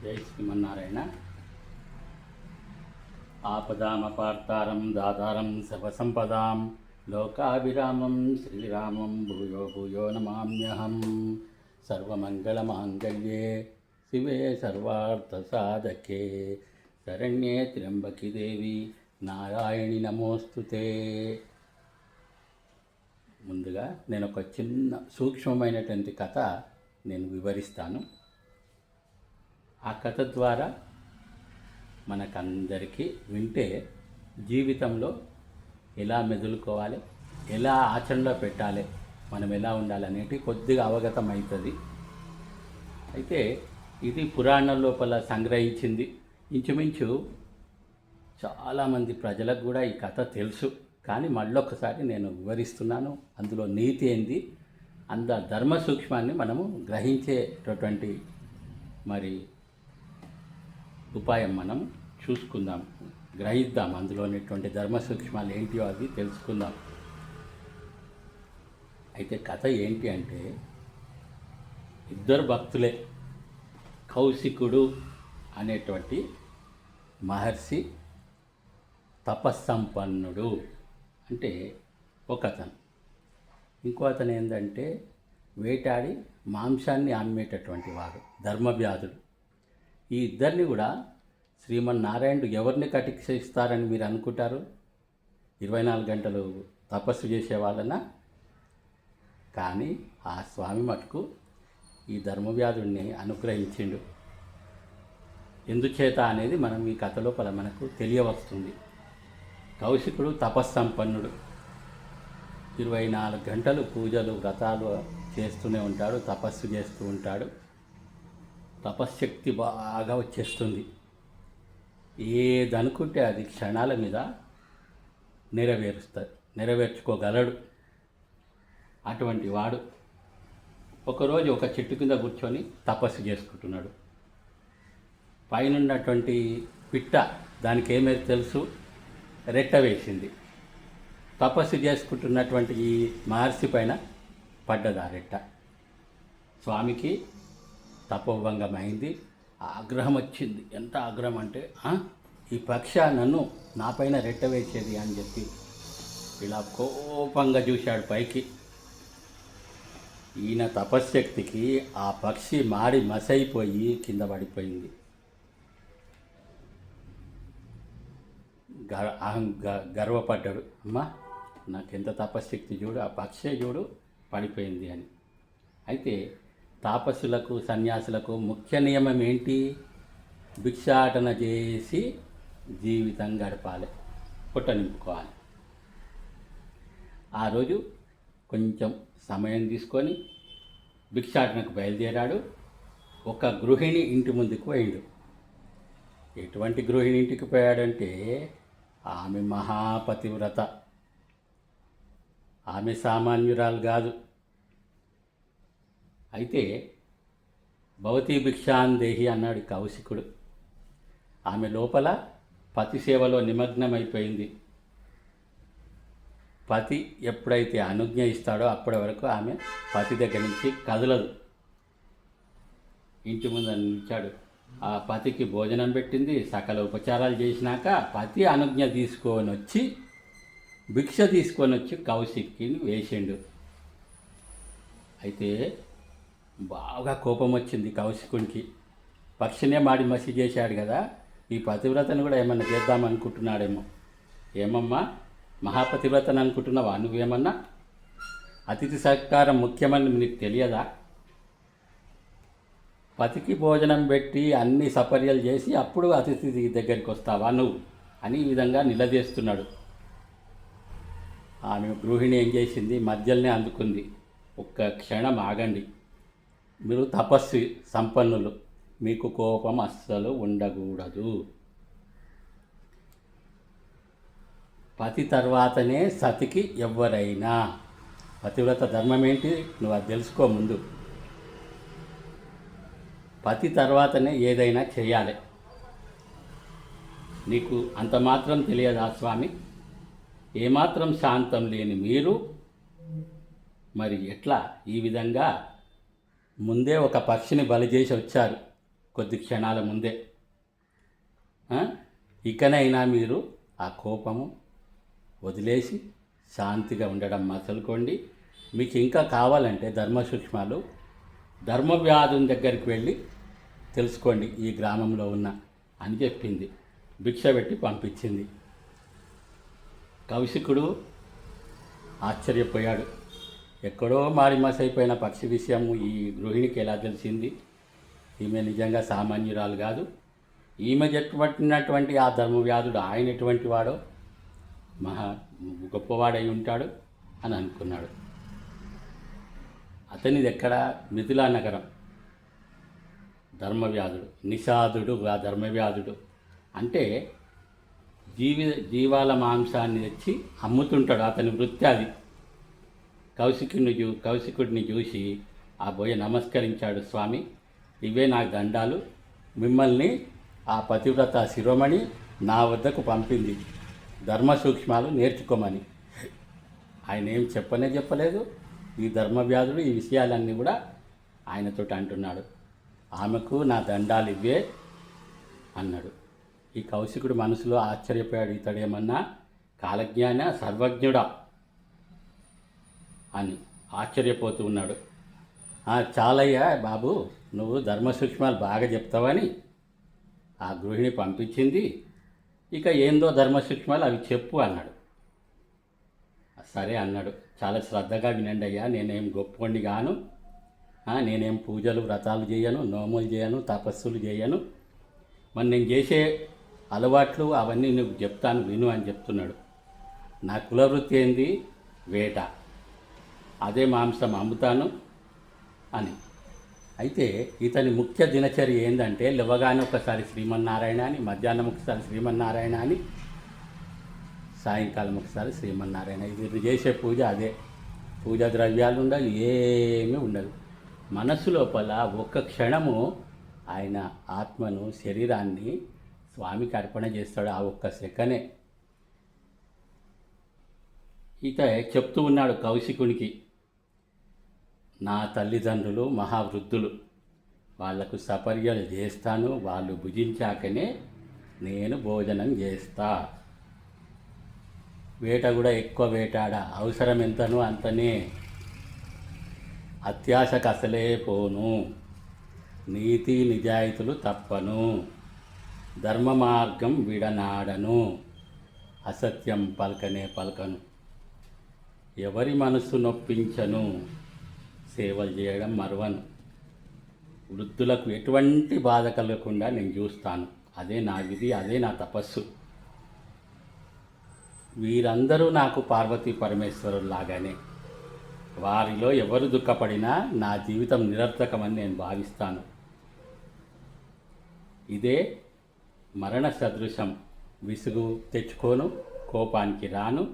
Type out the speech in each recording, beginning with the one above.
జై శ్రీమన్నారాయణ. ఆపదామపార్తారం దాతారం సర్వసంపదాం లోకాభిరామం శ్రీరామం భూయో భూయో నమామ్యహం. సర్వమంగళమాంగళ్యే శివే సర్వార్థసాధకే శరణ్యే త్ర్యంబకి దేవి నారాయణి నమోస్తుతే. ముందుగా నేను ఒక చిన్న సూక్ష్మమైనటువంటి కథ నేను వివరిస్తాను. ఆ కథ ద్వారా మనకందరికీ వింటే జీవితంలో ఎలా మెదులుకోవాలి, ఎలా ఆచరణలో పెట్టాలి, మనం ఎలా ఉండాలనేది కొద్దిగా అవగతం అవుతుంది. అయితే ఇది పురాణం లోపల సంగ్రహించింది. ఇంచుమించు చాలామంది ప్రజలకు కూడా ఈ కథ తెలుసు, కానీ మళ్ళొకసారి నేను వివరిస్తున్నాను. అందులో నీతి ఏంది, అంద ధర్మ సూక్ష్మాన్ని మనము గ్రహించేటటువంటి మరి ఉపాయం మనం చూసుకుందాం, గ్రహిద్దాం. అందులోనేటువంటి ధర్మ సూక్ష్మాలు ఏంటియో అవి తెలుసుకుందాం. అయితే కథ ఏంటి అంటే, ఇద్దరు భక్తులే. కౌశికుడు అనేటువంటి మహర్షి తపస్సంపన్నుడు, అంటే ఒక అతను. ఇంకో అతను ఏంటంటే వేటాడి మాంసాన్ని అమ్మేటటువంటి వాడు, ధర్మవ్యాధుడు. ఈ ఇద్దరిని కూడా శ్రీమన్నారాయణుడు ఎవరిని కటిక్షిస్తారని మీరు అనుకుంటారు? 24 గంటలు తపస్సు చేసే వాళ్ళనా? కానీ ఆ స్వామి మటుకు ఈ ధర్మవ్యాధుడిని అనుగ్రహించిండు. ఎందుచేత అనేది మనం ఈ కథ లోపల మనకు తెలియవస్తుంది. కౌశికుడు తపస్సంపన్నుడు, 24 గంటలు పూజలు వ్రతాలు చేస్తూనే ఉంటాడు, తపస్సు చేస్తూ ఉంటాడు. తపశ్శక్తి బాగా వచ్చేస్తుంది. ఏదనుకుంటే అది క్షణాల మీద నెరవేర్చుకోగలడు. అటువంటి వాడు ఒకరోజు ఒక చెట్టు కింద కూర్చొని తపస్సు చేసుకుంటున్నాడు. పైనున్నటువంటి పిట్ట దానికి ఏమైతే తెలుసు, రెట్ట వేసింది. తపస్సు చేసుకుంటున్నటువంటి ఈ మహర్షి పైన పడ్డది ఆ రెట్ట. స్వామికి తపోభంగమైంది, ఆగ్రహం వచ్చింది. ఎంత ఆగ్రహం అంటే, ఈ పక్ష నన్ను నా పైన రెట్ట వేసేది అని చెప్పి ఇలా కోపంగా చూశాడు పైకి. ఈయన తపశ్శక్తికి ఆ పక్షి మాడి మసైపోయి కింద పడిపోయింది. గర్వపడ్డాడు, అమ్మా నాకెంత తపశ్శక్తి చూడు, ఆ పక్షే చూడు పడిపోయింది అని. అయితే తాపస్సులకు సన్యాసులకు ముఖ్య నియమం ఏంటి? భిక్షాటన చేసి జీవితం గడపాలి, పొట్ట నింపుకోవాలి. ఆ రోజు కొంచెం సమయం తీసుకొని భిక్షాటనకు బయలుదేరాడు. ఒక గృహిణి ఇంటి ముందుకు పోయిండు. ఎటువంటి గృహిణి ఇంటికి పోయాడంటే, ఆమె మహాపతివ్రత, ఆమె సామాన్యురాలు కాదు. అయితే భవతీ భిక్షాందేహి అన్నాడు కౌశికుడు. ఆమె లోపల పతి సేవలో నిమగ్నమైపోయింది. పతి ఎప్పుడైతే అనుజ్ఞ ఇస్తాడో అప్పటి వరకు ఆమె పతి దగ్గర నుంచి కదలదు. ఇంటి ముందు నిలిచాడు. ఆ పతికి భోజనం పెట్టింది, సకల ఉపచారాలు చేసినాక పతి అనుజ్ఞ తీసుకొని వచ్చి భిక్ష తీసుకొని వచ్చి కౌశిక్కిని వేసిండు. అయితే బాగా కోపం వచ్చింది కౌశికునికి. పక్షినే మాడి మసి చేశాడు కదా, ఈ పతివ్రతను కూడా ఏమన్నా చేద్దామనుకుంటున్నాడేమో. ఏమమ్మా మహాపతివ్రతను అనుకుంటున్నావా నువ్వేమన్నా? అతిథి సత్కారం ముఖ్యమని నీకు తెలియదా? పతికి భోజనం పెట్టి అన్ని సపర్యలు చేసి అప్పుడు అతిథి దగ్గరికి వస్తావా నువ్వు అని ఈ విధంగా నిలదీస్తున్నాడు. ఆమె గృహిణి ఏం చేసింది, మధ్యలోనే అందుకుంది. ఒక్క క్షణం ఆగండి, మీరు తపస్సు సంపన్నులు, మీకు కోపం అస్సలు ఉండకూడదు. పతి తర్వాతనే సతికి ఎవరైనా. పతివ్రత ధర్మం ఏంటి నువ్వు అది తెలుసుకో ముందు. పతి తర్వాతనే ఏదైనా చేయాలి. నీకు అంత మాత్రం తెలియదా స్వామి? ఏమాత్రం శాంతం లేని మీరు మరి ఎట్లా ఈ విధంగా ముందే ఒక పక్షిని బలి చేసి వచ్చారు. కొద్ది క్షణాల ముందే. ఇకనైనా మీరు ఆ కోపము వదిలేసి శాంతిగా ఉండడం మొదలుకోండి. మీకు ఇంకా కావాలంటే ధర్మ సూక్ష్మాలు ధర్మవ్యాధుని దగ్గరికి వెళ్ళి తెలుసుకోండి ఈ గ్రామంలో ఉన్న అని చెప్పింది. భిక్ష పెట్టి పంపించింది. కౌశికుడు ఆశ్చర్యపోయాడు. ఎక్కడో మారిమసైపోయిన పక్షి విషయం ఈ గృహిణికి ఎలా తెలిసింది? ఈమె నిజంగా సామాన్యురాలు కాదు. ఈమె చెప్పబట్టినటువంటి ఆ ధర్మవ్యాధుడు ఆయన ఎటువంటి వాడో మహా గొప్పవాడై ఉంటాడు అని అనుకున్నాడు. అతనిది ఎక్కడ? మిథిలా నగరం. ధర్మవ్యాధుడు, నిషాదుడు ఆ ధర్మవ్యాధుడు అంటే జీవాల మాంసాన్ని తెచ్చి అమ్ముతుంటాడు. అతని వృత్తి అది. కౌశికుడిని చూసి ఆ బోయ నమస్కరించాడు. స్వామి, ఇవే నాకు దండాలు. మిమ్మల్ని ఆ పతివ్రత శిరోమణి నా వద్దకు పంపింది ధర్మ సూక్ష్మాలు నేర్చుకోమని. ఆయన ఏం చెప్పలేదు. ఈ ధర్మవ్యాధుడు ఈ విషయాలన్నీ కూడా ఆయనతోటి అంటున్నాడు. ఆమెకు నా దండాలు ఇవే అన్నాడు. ఈ కౌశికుడు మనసులో ఆశ్చర్యపోయాడు. ఇతడేమన్నా కాలజ్ఞాన సర్వజ్ఞుడా అని ఆశ్చర్యపోతూ ఉన్నాడు. చాలయ్యా బాబు, నువ్వు ధర్మ సూక్ష్మాలు బాగా చెప్తావని ఆ గృహిణి పంపించింది. ఇక ఏందో ధర్మ సూక్ష్మాలు అవి చెప్పు అన్నాడు. సరే అన్నాడు. చాలా శ్రద్ధగా వినండి అయ్యా, నేనేం గొప్పవాడిని గాను, నేనేం పూజలు వ్రతాలు చేయను, నోములు చేయను, తపస్సులు చేయను. మరి నేను చేసే అలవాట్లు అవన్నీ నువ్వు చెప్తాను విను అని చెప్తున్నాడు. నా కులవృత్తి ఏంది? వేట. అదే మాంసం అమ్ముతాను అని. అయితే ఇతని ముఖ్య దినచర్య ఏంటంటే లేవగానే ఒకసారి శ్రీమన్నారాయణ అని, మధ్యాహ్నం ఒకసారి శ్రీమన్నారాయణ అని, సాయంకాలం ఒకసారి శ్రీమన్నారాయణ. ఇది చేసే పూజ అదే. పూజ ద్రవ్యాలు ఉండదు, ఏమీ ఉండదు. మనస్సు లోపల ఒక్క క్షణము ఆయన ఆత్మను, శరీరాన్ని స్వామికి అర్పణ చేస్తాడు. ఆ ఒక్క సెకనే. ఇక చెప్తూ ఉన్నాడు కౌశికునికి, నా తల్లిదండ్రులు మహావృద్ధులు, వాళ్లకు సపర్యలు చేస్తాను, వాళ్ళు భుజించాకనే నేను భోజనం చేస్తా. వేట కూడా ఎక్కువ వేటాడ, అవసరం ఎంతనో అంతనే, అత్యాశకు అసలే పోను, నీతి నిజాయితీలు తప్పను, ధర్మ మార్గం విడనాడను, అసత్యం పలకను, ఎవరి మనసు నొప్పించను, సేవలు చేయడం మరవను, వృద్ధులకు ఎటువంటి బాధ కలగకుండా నేను చూస్తాను. అదే నా విధి, అదే నా తపస్సు. వీరందరూ నాకు పార్వతీ పరమేశ్వరులాగానే. వారిలో ఎవరు దుఃఖపడినా నా జీవితం నిరర్థకమని నేను భావిస్తాను. ఇదే మరణ సదృశం. విసుగు తెచ్చుకోను, కోపానికి రాను,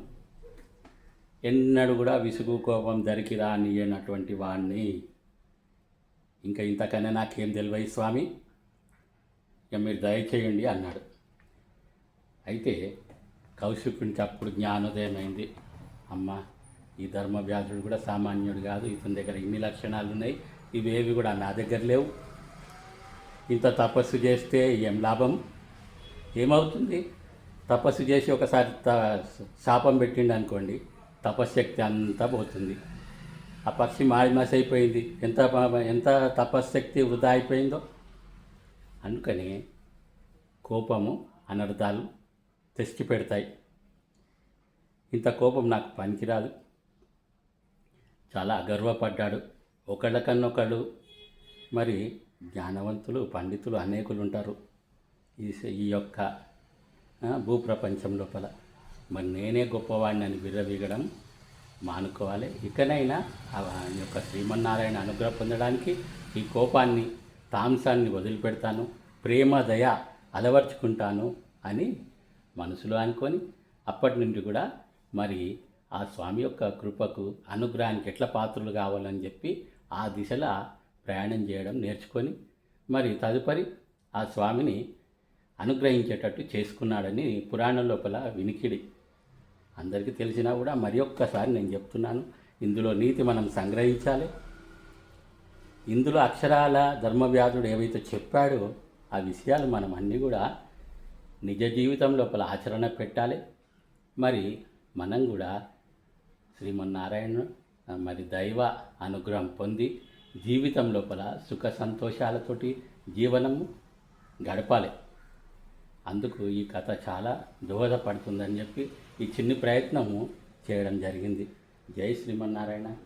ఎన్నడూ కూడా విసుగు కోపం దరికి రానియనటువంటి వాణ్ణి. ఇంకా ఇంతకన్నా నాకేం తెలియదు స్వామి, ఇక మీరు దయచేయండి అన్నాడు. అయితే కౌశికునికి అప్పుడు జ్ఞానోదయమైంది. అమ్మ, ఈ ధర్మవ్యాధుడు కూడా సామాన్యుడు కాదు. ఇతని దగ్గర ఇన్ని లక్షణాలు ఉన్నాయి, ఇవేవి కూడా నా దగ్గర లేవు. ఇంత తపస్సు చేస్తే ఏం లాభం? ఏమవుతుంది? తపస్సు చేసి ఒకసారి శాపం పెట్టిండు అనుకోండి, తపశ్శక్తి అంతా పోతుంది. ఆ పక్షి మారిమసైపోయింది. ఎంత తపశ్శక్తి వృధా అయిపోయిందో. అందుకని కోపము అనర్థాలు తెచ్చి పెడతాయి. ఇంత కోపం నాకు పనికిరాదు. చాలా గర్వపడ్డాడు. ఒకళ్ళకన్నొకళ్ళు మరి జ్ఞానవంతులు, పండితులు అనేకులు ఉంటారు ఈ యొక్క భూప్రపంచం లోపల. మరి నేనే గొప్పవాడిని అని విర్రవీగడం మానుకోవాలి. ఇకనైనా ఆయన యొక్క శ్రీమన్నారాయణ అనుగ్రహం పొందడానికి ఈ కోపాన్ని, తాంసాన్ని వదిలిపెడతాను, ప్రేమ దయ అలవర్చుకుంటాను అని మనసులో అనుకొని అప్పటి నుండి కూడా మరి ఆ స్వామి యొక్క కృపకు, అనుగ్రహానికి ఎట్లా పాత్రలు కావాలని చెప్పి ఆ దిశలో ప్రయాణం చేయడం నేర్చుకొని మరి తదుపరి ఆ స్వామిని అనుగ్రహించేటట్టు చేసుకున్నాడని పురాణం లోపల వినికిడి. అందరికీ తెలిసినా కూడా మరి ఒక్కసారి నేను చెప్తున్నాను. ఇందులో నీతి మనం సంగ్రహించాలి. ఇందులో అక్షరాల ధర్మవ్యాధుడు ఏవైతే చెప్పాడో ఆ విషయాలు మనం అన్నీ కూడా నిజ జీవితం లోపల ఆచరణ పెట్టాలి. మరి మనం కూడా శ్రీమన్నారాయణ మరి దైవ అనుగ్రహం పొంది జీవితం లోపల సుఖ సంతోషాలతోటి జీవనము గడపాలి. అందుకు ఈ కథ చాలా దోహదపడుతుందని చెప్పి ఈ చిన్ని ప్రయత్నము చేయడం జరిగింది. జై శ్రీమన్నారాయణ.